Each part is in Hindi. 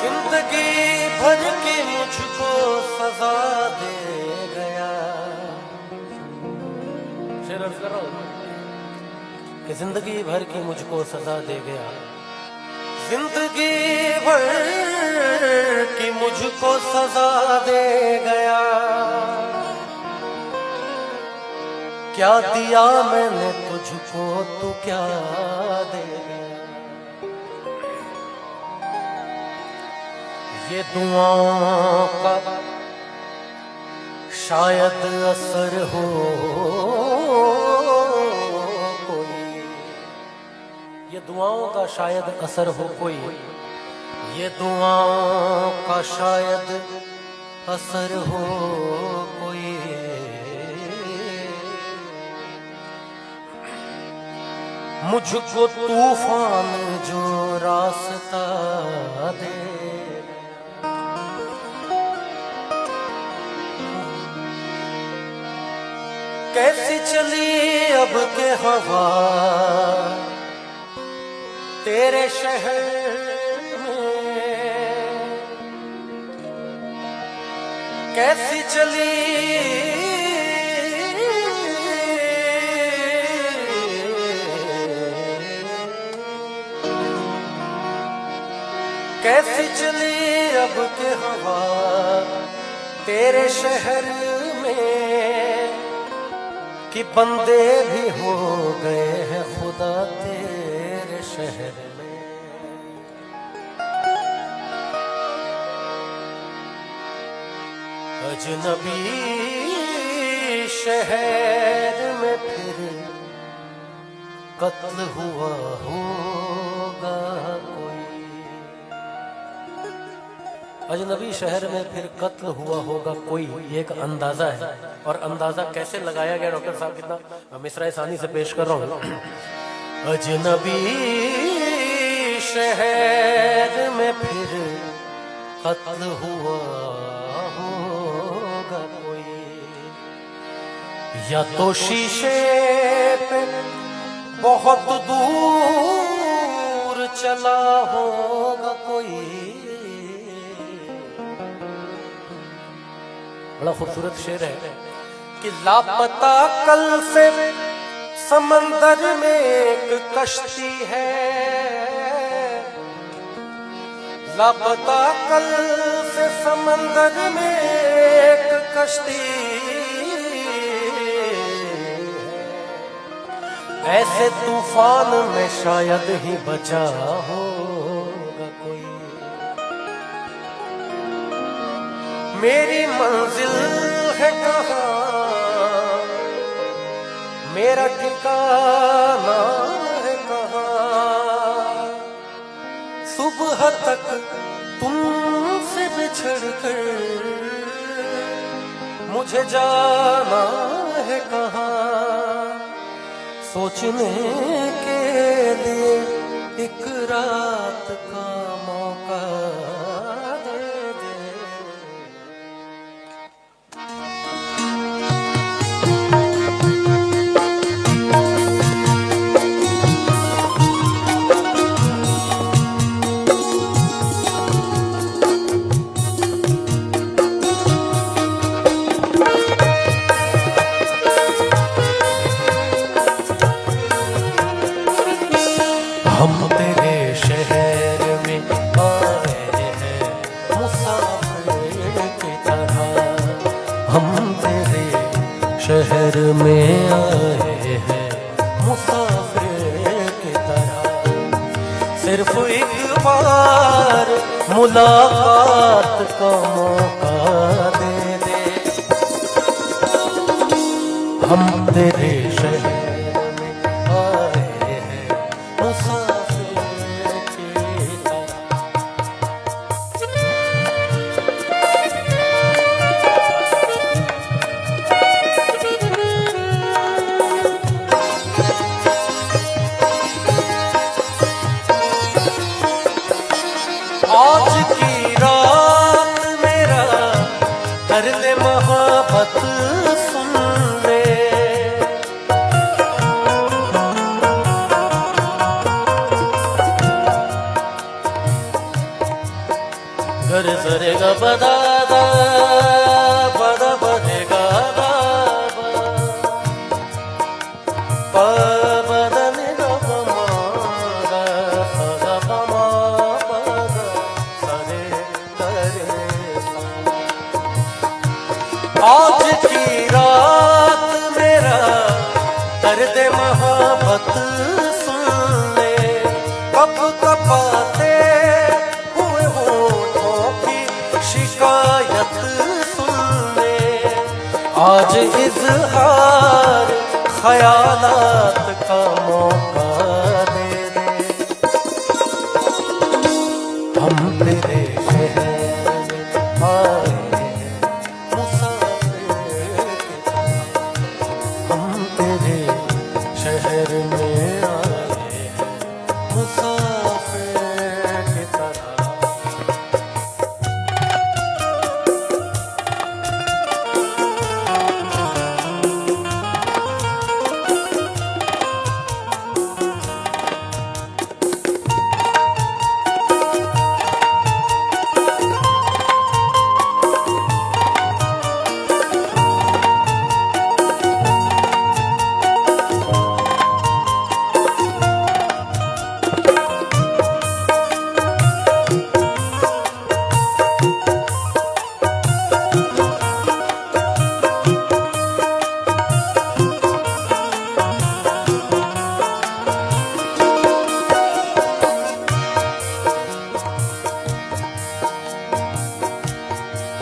जिंदगी भर की मुझको सजा दे गया। शेर अर्ज कर रहा हूं कि जिंदगी भर की मुझको सजा दे गया, जिंदगी भर की मुझको सजा दे गया। क्या दिया मैंने तुझको, तू क्या दे गया। ये दुआओं का शायद असर हो कोई, ये दुआओं का शायद असर हो कोई, ये दुआओं का शायद असर हो कोई। मुझको तूफान जो रास्ता दे, कैसी चली अब के हवा तेरे शहर में, कैसी चली कैसी चली अब के हवा तेरे शहर में, कि बंदे भी हो गए हैं खुदा तेरे शहर में। अजनबी शहर में फिर कत्ल हुआ होगा कोई, अजनबी शहर में फिर कत्ल हुआ होगा कोई, ये एक अंदाजा है। और अंदाजा कैसे लगाया गया डॉक्टर साहब, कितना मिसरा सानी से पेश कर रहा हूं। अजनबी शहर में फिर कत्ल हुआ होगा कोई, या तो शीशे पे बहुत दूर चला होगा कोई। बड़ा खूबसूरत शेर है कि लापता कल से समंदर में एक कश्ती है, लापता कल से समंदर में एक कश्ती है, ऐसे तूफान में शायद ही बचा होगा कोई। मेरी मंजिल है कहाँ, मेरा ठिकाना है कहाँ, सुबह तक तुमसे बिछड़ कर मुझे जाना है कहाँ। सोचने के लिए एक रात का मौका दे दे। हम तेरे शहर में आए हैं मुसाफिर की तरह, हम तेरे शहर में आए हैं मुसाफिर की तरह। सिर्फ एक बार मुलाकात का मौका दे दे, हम तेरे शहर आज की रात मेरा कर ले मोहब्बत सुन ले, घर सरे गा बदा दा बदा बदे गा दा प बदा नि गा प मा गा सा गा प मा प गा सा रे गा रे सा। आज की रात मेरा दर्द मोहब्बत सुन ले, कब कपाते हुए होठों की शिकायत सुन ले। आज इजहार ख्यालात का मौका दे दे, हम तेरे शहर में आए मुसाफिर की तरह, हम तेरे शहर में आए मुसाफिर की तरह।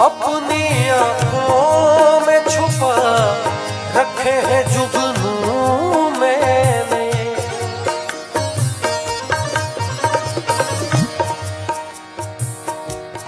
अपनी आँखों में छुपा रखे हैं जुगनू मैंने,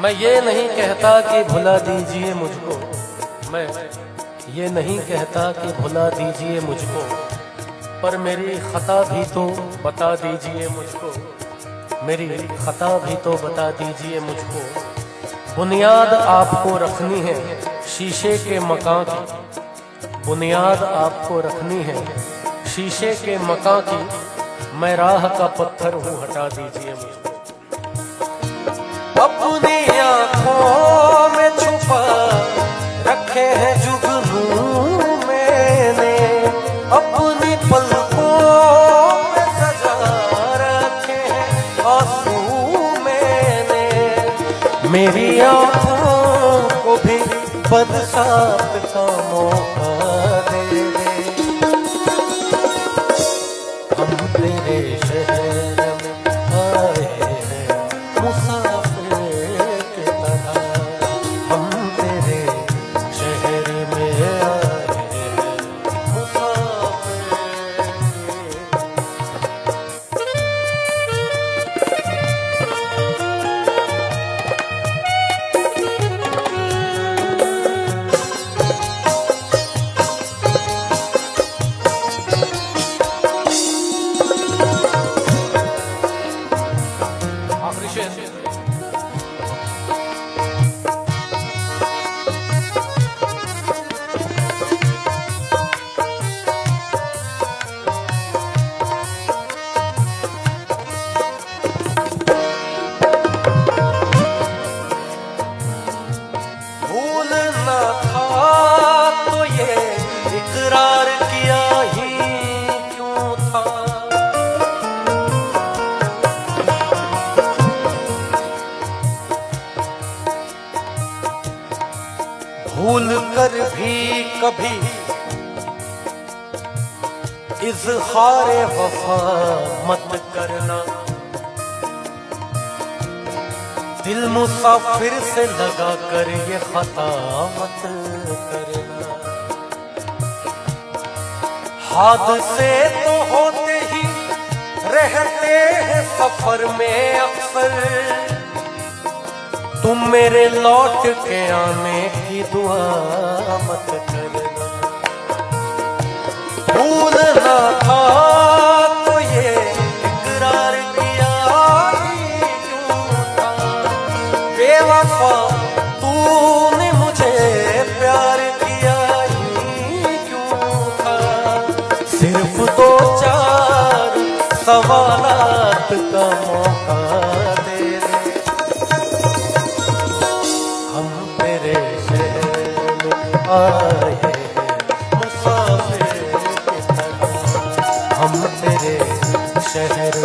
मैं ये नहीं कहता कि भुला दीजिए मुझको, मैं ये नहीं कहता कि भुला दीजिए मुझको, पर मेरी खता भी तो बता दीजिए मुझको, मेरी खता भी तो बता दीजिए मुझको। बुनियाद आपको रखनी है शीशे के मकान की, बुनियाद आपको रखनी है शीशे के मकान की, मैं राह का पत्थर हूँ हटा दीजिए मुझको। अपनी आँखों में छुपा रखे हैं जुगनू मैंने, अपनी पलकों में सजा रखे हैं आंसू मैंने। मेरी आँखों को भी बरसात का मौका दे दे, हम तेरे शहर में आए हैं मुसाफिर की तरह, हम तेरे शहर में आए हैं मुसाफिर। भूलना था तो ये इकरार किया ही क्यों था, भूल कर भी कभी इज़हारे वफा मत करना, दिल मुसाफिर से लगा कर ये खता मत करना। हादसे तो होते ही रहते हैं सफर में अक्सर, तुम मेरे लौट के आने की दुआ मत करना। भूलना था तो ये इकरार किया ही क्यों था, बेवफा तूने मुझे प्यार किया ही क्यों था। सिर्फ दो चार सवालात का मौका दे दे, आए मुसाफिर की तरह हम तेरे शहर